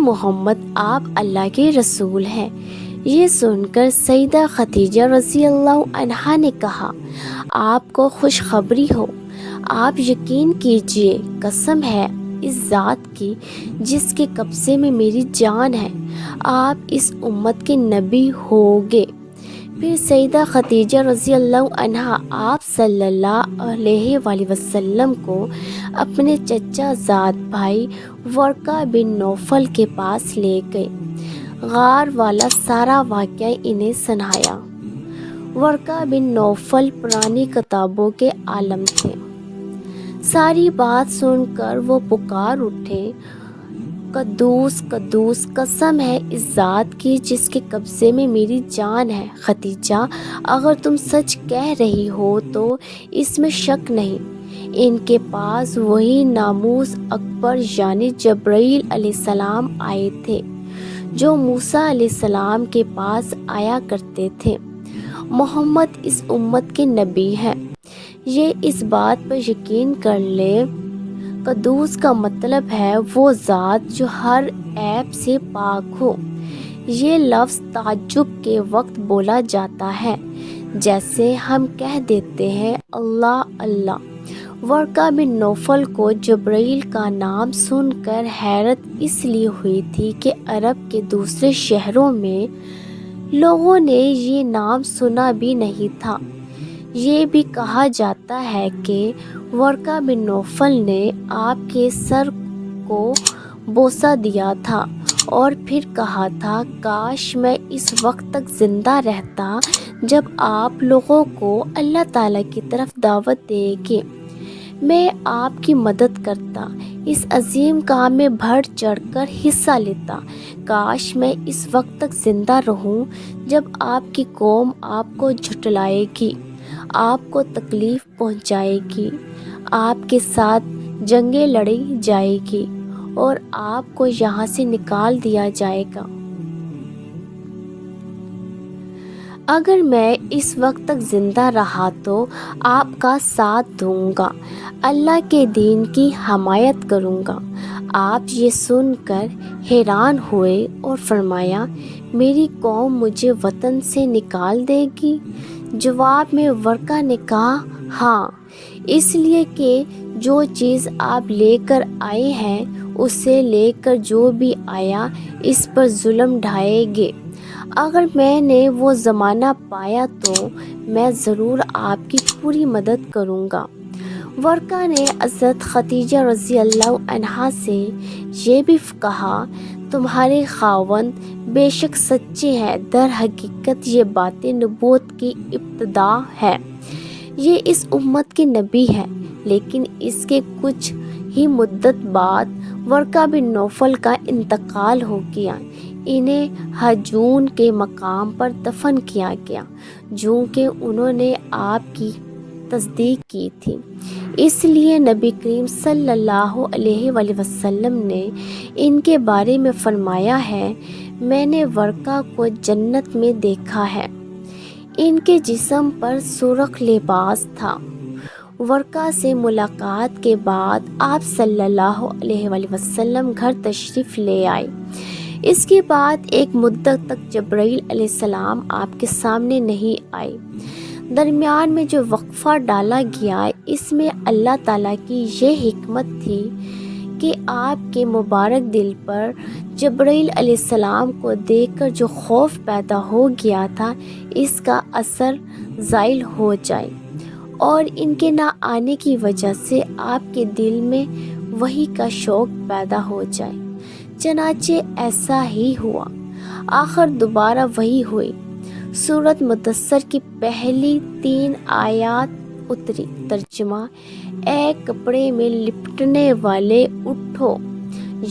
محمد آپ اللہ کے رسول ہیں۔ یہ سن کر سیدہ خدیجہ رضی اللہ عنہا نے کہا، آپ کو خوشخبری ہو، آپ یقین کیجئے، قسم ہے اس ذات کی جس کے قبضے میں میری جان ہے، آپ اس امت کے نبی ہوگے۔ پھر سیدہ خدیجہ رضی اللہ عنہا آپ صلی اللہ علیہ وآلہ وسلم کو اپنے چچا زاد بھائی ورقہ بن نوفل کے پاس لے گئے۔ غار والا سارا واقعہ انہیں سنایا۔ ورقہ بن نوفل پرانی کتابوں کے عالم تھے۔ ساری بات سن کر وہ پکار اٹھے، قدوس قدوس، قسم ہے اس ذات کی جس کے قبضے میں میری جان ہے، خدیجہ اگر تم سچ کہہ رہی ہو تو اس میں شک نہیں۔ ان کے پاس وہی ناموس اکبر یعنی جبرائیل علیہ السلام آئے تھے جو موسیٰ علیہ السلام کے پاس آیا کرتے تھے۔ محمد اس امت کے نبی ہیں، یہ اس بات پر یقین کر لے۔ قدوس کا مطلب ہے وہ ذات جو ہر عیب سے پاک ہو۔ یہ لفظ تعجب کے وقت بولا جاتا ہے، جیسے ہم کہہ دیتے ہیں اللہ اللہ۔ ورقہ بن نوفل کو جبرائیل کا نام سن کر حیرت اس لیے ہوئی تھی کہ عرب کے دوسرے شہروں میں لوگوں نے یہ نام سنا بھی نہیں تھا۔ یہ بھی کہا جاتا ہے کہ ورقہ بن نوفل نے آپ کے سر کو بوسہ دیا تھا اور پھر کہا تھا، کاش میں اس وقت تک زندہ رہتا جب آپ لوگوں کو اللہ تعالیٰ کی طرف دعوت دے گے، میں آپ کی مدد کرتا، اس عظیم کام میں بڑھ چڑھ کر حصہ لیتا۔ کاش میں اس وقت تک زندہ رہوں جب آپ کی قوم آپ کو جھٹلائے گی، آپ کو تکلیف پہنچائے گی، آپ کے ساتھ جنگیں لڑی جائے گی اور آپ کو یہاں سے نکال دیا جائے گا۔ اگر میں اس وقت تک زندہ رہا تو آپ کا ساتھ دوں گا، اللہ کے دین کی حمایت کروں گا۔ آپ یہ سن کر حیران ہوئے اور فرمایا، میری قوم مجھے وطن سے نکال دے گی؟ جواب میں ورقہ نے کہا، ہاں، اس لیے کہ جو چیز آپ لے کر آئے ہیں اسے لے کر جو بھی آیا اس پر ظلم ڈھائیں گے۔ اگر میں نے وہ زمانہ پایا تو میں ضرور آپ کی پوری مدد کروں گا۔ ورقہ نے حضرت خدیجہ رضی اللہ عنہا سے یہ بھی کہا، تمہارے خاوند بے شک سچے ہیں، در حقیقت یہ باتیں نبوت کی ابتدا ہے، یہ اس امت کے نبی ہیں۔ لیکن اس کے کچھ ہی مدت بعد ورقہ بن نوفل کا انتقال ہو گیا۔ انہیں ہجون کے مقام پر دفن کیا گیا، جو کہ انہوں نے آپ کی تصدیق کی تھی۔ اس لیے نبی کریم صلی اللہ علیہ وآلہ وسلم نے ان کے بارے میں فرمایا ہے، میں نے ورقہ کو جنت میں دیکھا ہے۔ ان کے جسم پر سرخ لباس تھا۔ ورقہ سے ملاقات کے بعد آپ صلی اللہ علیہ وآلہ وسلم گھر تشریف لے آئے۔ اس کے بعد ایک مدت تک جبرائیل علیہ السلام آپ کے سامنے نہیں آئے۔ درمیان میں جو وقفہ ڈالا گیا، اس میں اللہ تعالیٰ کی یہ حکمت تھی کہ آپ کے مبارک دل پر جبرائیل علیہ السلام کو دیکھ کر جو خوف پیدا ہو گیا تھا، اس کا اثر زائل ہو جائے اور ان کے نہ آنے کی وجہ سے آپ کے دل میں وحی کا شوق پیدا ہو جائے۔ چنانچہ ایسا ہی ہوا۔ آخر دوبارہ وحی ہوئی۔ سورۃ مدثر کی پہلی 3 آیات اتری۔ ترجمہ، اے کپڑے میں لپٹنے والے، اٹھو،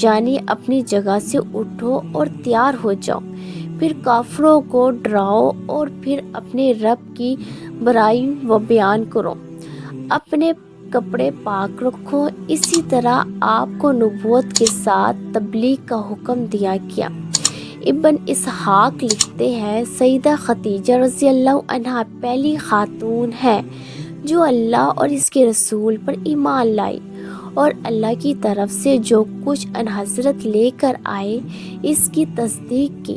یعنی اپنی جگہ سے اٹھو اور تیار ہو جاؤ، پھر کافروں کو ڈراؤ اور پھر اپنے رب کی برائی و بیان کرو، اپنے کپڑے پاک رکھو۔ اسی طرح آپ کو نبوت کے ساتھ تبلیغ کا حکم دیا گیا۔ ابن اسحاق لکھتے ہیں، سیدہ خدیجہ رضی اللہ عنہا پہلی خاتون ہے جو اللہ اور اس کے رسول پر ایمان لائی اور اللہ کی طرف سے جو کچھ ان حضرت لے کر آئے اس کی تصدیق کی۔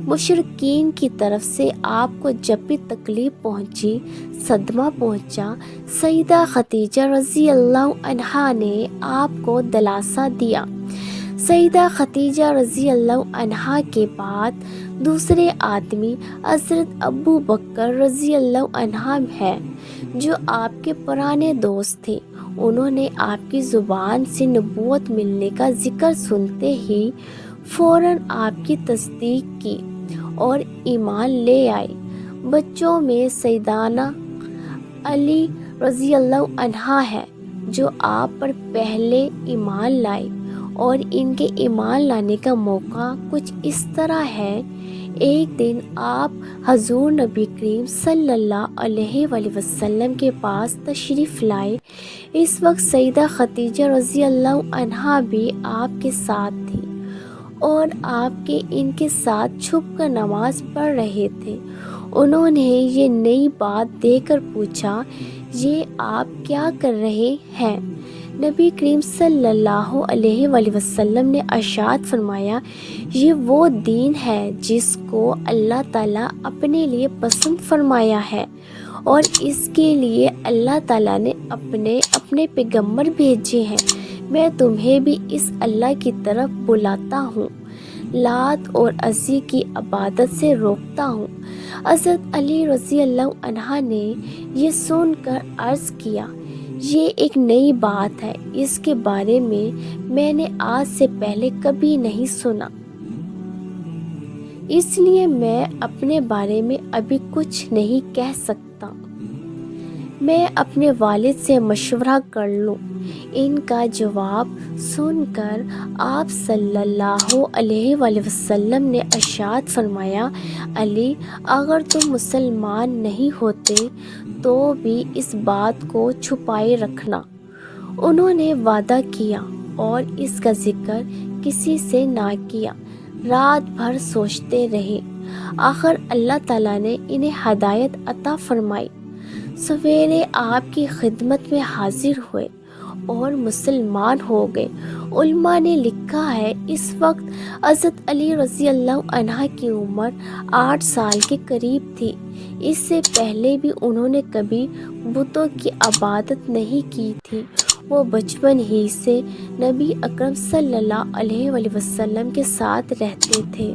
مشرکین کی طرف سے آپ کو جب بھی تکلیف پہنچی، صدمہ پہنچا، سیدہ خدیجہ رضی اللہ عنہا نے آپ کو دلاسا دیا۔ سیدہ خدیجہ رضی اللہ عنہا کے بعد دوسرے آدمی حضرت ابو بکر رضی اللہ عنہ ہیں، جو آپ کے پرانے دوست تھے۔ انہوں نے آپ کی زبان سے نبوت ملنے کا ذکر سنتے ہی فوراً آپ کی تصدیق کی اور ایمان لے آئے۔ بچوں میں سیدنا علی رضی اللہ عنہ ہے، جو آپ پر پہلے ایمان لائے، اور ان کے ایمان لانے کا موقع کچھ اس طرح ہے۔ ایک دن آپ حضور نبی کریم صلی اللہ علیہ وآلہ وسلم کے پاس تشریف لائے۔ اس وقت سیدہ خدیجہ رضی اللہ عنہا بھی آپ کے ساتھ تھی اور آپ کے ان کے ساتھ چھپ کر نماز پڑھ رہے تھے۔ انہوں نے یہ نئی بات دیکھ کر پوچھا، یہ آپ کیا کر رہے ہیں؟ نبی کریم صلی اللہ علیہ وآلہ وسلم نے ارشاد فرمایا، یہ وہ دین ہے جس کو اللہ تعالیٰ اپنے لیے پسند فرمایا ہے، اور اس کے لیے اللہ تعالیٰ نے اپنے پیغمبر بھیجے ہیں۔ میں تمہیں بھی اس اللہ کی طرف بلاتا ہوں، لات اور عزی کی عبادت سے روکتا ہوں۔ حضرت علی رضی اللہ عنہ نے یہ سن کر عرض کیا، یہ ایک نئی بات ہے، اس کے بارے میں نے آج سے پہلے کبھی نہیں سنا، اس لیے میں اپنے بارے میں ابھی کچھ نہیں کہہ سکتا۔ میں اپنے والد سے مشورہ کر لوں۔ ان کا جواب سن کر آپ صلی اللہ علیہ وآلہ وسلم نے ارشاد فرمایا، علی، اگر تم مسلمان نہیں ہوتے تو بھی اس بات کو چھپائے رکھنا۔ انہوں نے وعدہ کیا اور اس کا ذکر کسی سے نہ کیا۔ رات بھر سوچتے رہے، آخر اللہ تعالیٰ نے انہیں ہدایت عطا فرمائی۔ سویرے آپ کی خدمت میں حاضر ہوئے اور مسلمان ہو گئے۔ علماء نے لکھا ہے، اس وقت حضرت علی رضی اللہ عنہ کی عمر 8 سال کے قریب تھی۔ اس سے پہلے بھی انہوں نے کبھی بتوں کی عبادت نہیں کی تھی۔ وہ بچپن ہی سے نبی اکرم صلی اللہ علیہ وآلہ وسلم کے ساتھ رہتے تھے۔